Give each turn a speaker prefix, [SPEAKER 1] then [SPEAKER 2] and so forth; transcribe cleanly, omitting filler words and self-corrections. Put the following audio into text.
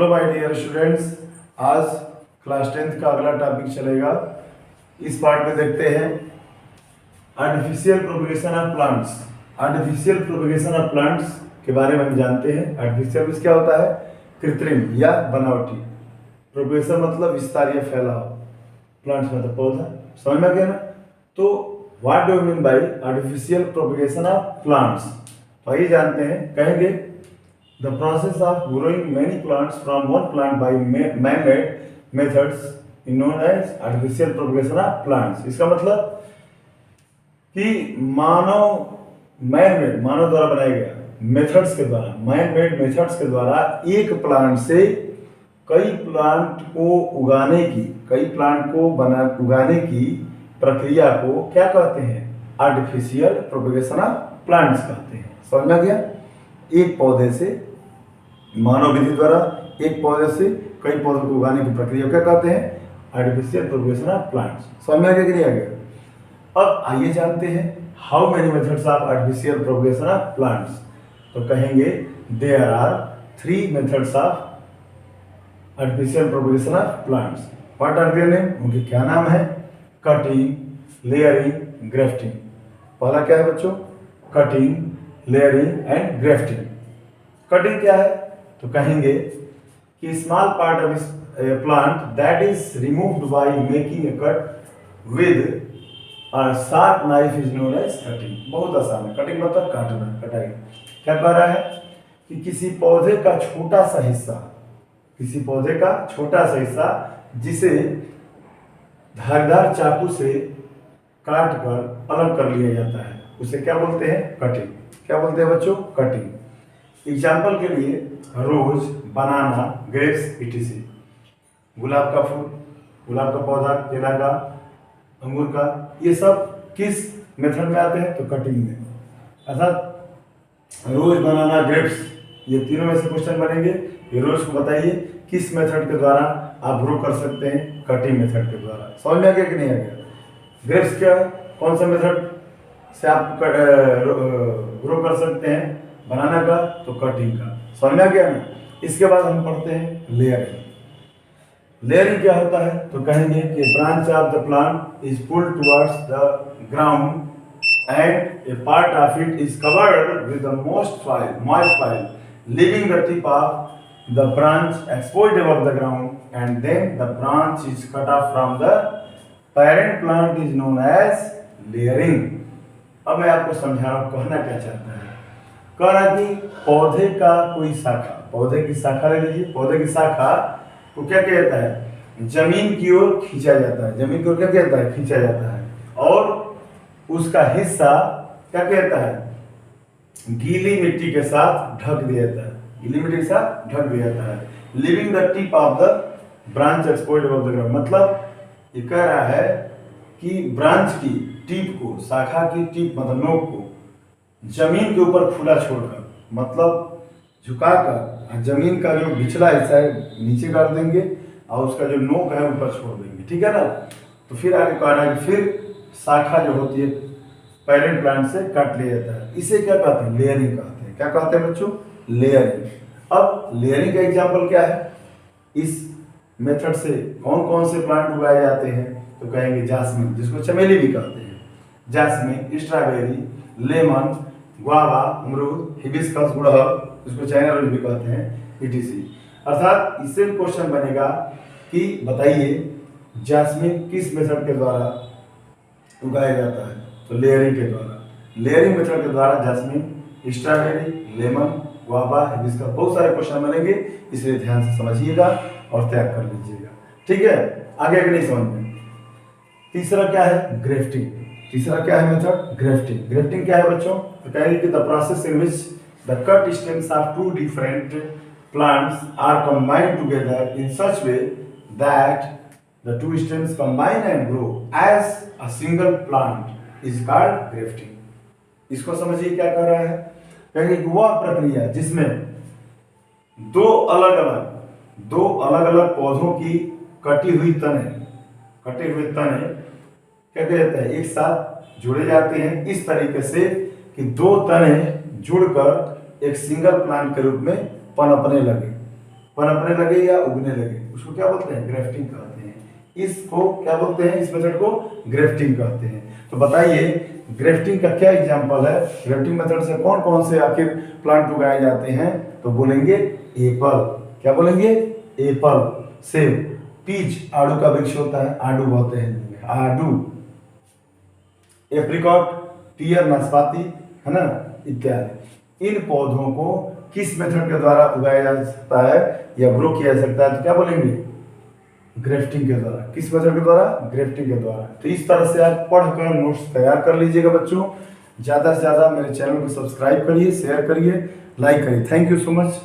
[SPEAKER 1] Hello my dear students, आज class 10th का अगला टॉपिक चलेगा। इस पार्ट में देखते हैं artificial propagation of plants. Artificial propagation of plants के बारे में हम जानते हैं। आर्टिफिशियल मींस क्या होता है? कृत्रिम या बनावटी। प्रोपगेशन मतलब विस्तार या फैलाव। प्लांट्स मतलब पौधा। समझ में आ गया ना? तो what do you mean by artificial propagation of plants? तो आइए जानते हैं। कहेंगे the process of growing many plants from one plant by man-made methods is known as artificial propagation of plants। इसका मतलब कि मानव द्वारा बनाया गया मेथड्स के द्वारा, मैन मेड मेथड्स के द्वारा एक प्लांट से कई प्लांट को उगाने की प्रक्रिया को क्या कहते हैं? आर्टिफिशियल प्रोपगेशन ऑफ प्लांट्स कहते हैं। समझ में आ गया? एक पौधे से मानव विधि द्वारा एक पौधे से कई पौधों को उगाने की प्रक्रिया क्या कहते हैं? Artificial propagation of plants. समझ में आ गया कि नहीं आ गया? अब आइए जानते हैं how many methods of artificial propagation of plants. तो कहेंगे there are 3 methods of artificial propagation of plants. What are their name? उनके क्या नाम है? Cutting, layering, grafting. पहला क्या है बच्चों? Cutting, layering and grafting. Cutting क्या है? तो कहेंगे कि small part of plant that is removed by making a cut with a sharp knife is known as cutting. बहुत आसान है। कटिंग मतलब काटना, कटाई। क्या कह रहा है कि किसी पौधे का छोटा सा हिस्सा जिसे धारदार चाकू से काट कर अलग कर लिया जाता है, उसे क्या बोलते हैं? कटिंग। क्या बोलते हैं बच्चों? कटिंग। एग्जाम्पल के लिए रोज, बनाना, ग्रेप्स इटीसी। गुलाब का फूल, गुलाब का पौधा, केला का, अंगूर का, ये सब किस मेथड में आते हैं? तो कटिंग में। अर्थात रोज, बनाना, ग्रेप्स, ये तीनों में से क्वेश्चन बनेंगे। ये रोज को बताइए किस मेथड के द्वारा आप ग्रो कर सकते हैं? कटिंग मेथड के द्वारा। समझ में आ गया कि नहीं आ गया? ग्रेप्स क्या, कौन सा मेथड से आप ग्रो कर सकते हैं? बनाना का तो कटिंग का। समझ में आ गया ना? इसके बाद हम पढ़ते हैं लेयरिंग। लेयरिंग क्या होता है? तो कहेंगे कि branch of the plant is pulled towards the ground and A part of it is covered with the moist soil leaving the tip of the branch exposed above the ground and then the branch is cut off from the parent plant is known as layering। अब मैं आपको समझा रहा हूँ कहना क्या चाहता है। कह रहा कि पौधे का कोई शाखा, पौधे की शाखा ले लीजिए। पौधे की शाखा को क्या कहता है? जमीन की ओर खींचा जाता है। जमीन की ओर क्या कहता है? खींचा जाता है। और उसका हिस्सा क्या कहता है? गीली मिट्टी के साथ ढक दिया जाता है। गीली मिट्टी के साथ ढक दिया जाता है। Living the tip of the branch exposed above the ground. मतलब ये कह रहा है कि ब्रांच की टिप को, शाखा की टिप मतलब नोक को जमीन के ऊपर खुला छोड़कर, मतलब झुकाकर जमीन का जो पिछला हिस्सा है नीचे कर देंगे और उसका जो नोक है ऊपर छोड़ देंगे। ठीक है ना? तो फिर आगे कह रहा है कि फिर शाखा जो होती है पेरेंट प्लांट से काट लिया जाता है। इसे क्या कहते हैं? लेयरिंग कहते हैं। क्या कहते हैं बच्चों? लेयरिंग। अब लेयरिंग का एग्जांपल क्या है? इस मेथड से कौन कौन से प्लांट उगाए जाते हैं? तो कहेंगे जास्मिन, जिसको चमेली भी कहते हैं। जास्मिन, स्ट्रॉबेरी, लेमन, गुआवा, अमरूद, हिबिस्कस, गुड़हल, जिसको चाइना रोज भी कहते हैं, ईटीसी। अर्थात इससे क्वेश्चन बनेगा कि बताइए जास्मिन किस मेथड के द्वारा उगाया जाता है? तो लेयरिंग के द्वारा। लेयरिंग मेथड के द्वारा jasmine, strawberry, lemon, guava, hibiscus, बहुत सारे क्वेश्चन बनेंगे, इसलिए ध्यान से समझिएगा और तैयार कर लीजिएगा। ठीक है? आगे नहीं समझ में। तीसरा क्या है? ग्राफ्टिंग। तीसरा क्या है मेथड? ग्राफ्टिंग। ग्राफ्टिंग क्या है बच्चों? तो कहेंगे कि the process in which the cut stems of 2 different plants are combined together in such way that the 2 stems combine and grow as a single plant is called grafting। इसको समझिए क्या कर रहा है? कहेंगे कि वह प्रक्रिया जिसमें दो अलग अलग पौधों की कटे हुए तने क्या कहते हैं? एक साथ जुड़े जाते हैं इस तरीके से कि 2 तने जुड़कर एक सिंगल प्लांट के रूप में पनपने लगे। पनपने लगे या उगने लगे, उसको क्या बोलते हैं? ग्रेफ्टिंग कहते हैं। इसको क्या बोलते हैं? इस मेथड को ग्रेफ्टिंग कहते हैं। तो बताइए ग्रेफ्टिंग का क्या एग्जांपल है? ग्रेफ्टिंग मेथड से कौन कौन से आखिर प्लांट उगाए जाते हैं? तो बोलेंगे एप्पल। क्या बोलेंगे? एप्पल, सेब, पीच, आड़ू का वृक्ष होता है, आड़ू बोलते हैं हिंदी में, आड़ू, एप्रिकॉट, पियर, नाशपाती, है ना, इत्यादि। इन पौधों को किस मेथड के द्वारा उगाया जा सकता है या ग्रो किया जा सकता है? तो क्या बोलेंगे? ग्रेफ्टिंग के द्वारा। किस मेथड के द्वारा? ग्रेफ्टिंग के द्वारा। तो इस तरह से आप पढ़कर नोट्स तैयार कर लीजिएगा बच्चों। ज़्यादा से ज़्यादा मेरे चैनल को सब्सक्राइब करिए, शेयर करिए, लाइक करिए। Thank you so much.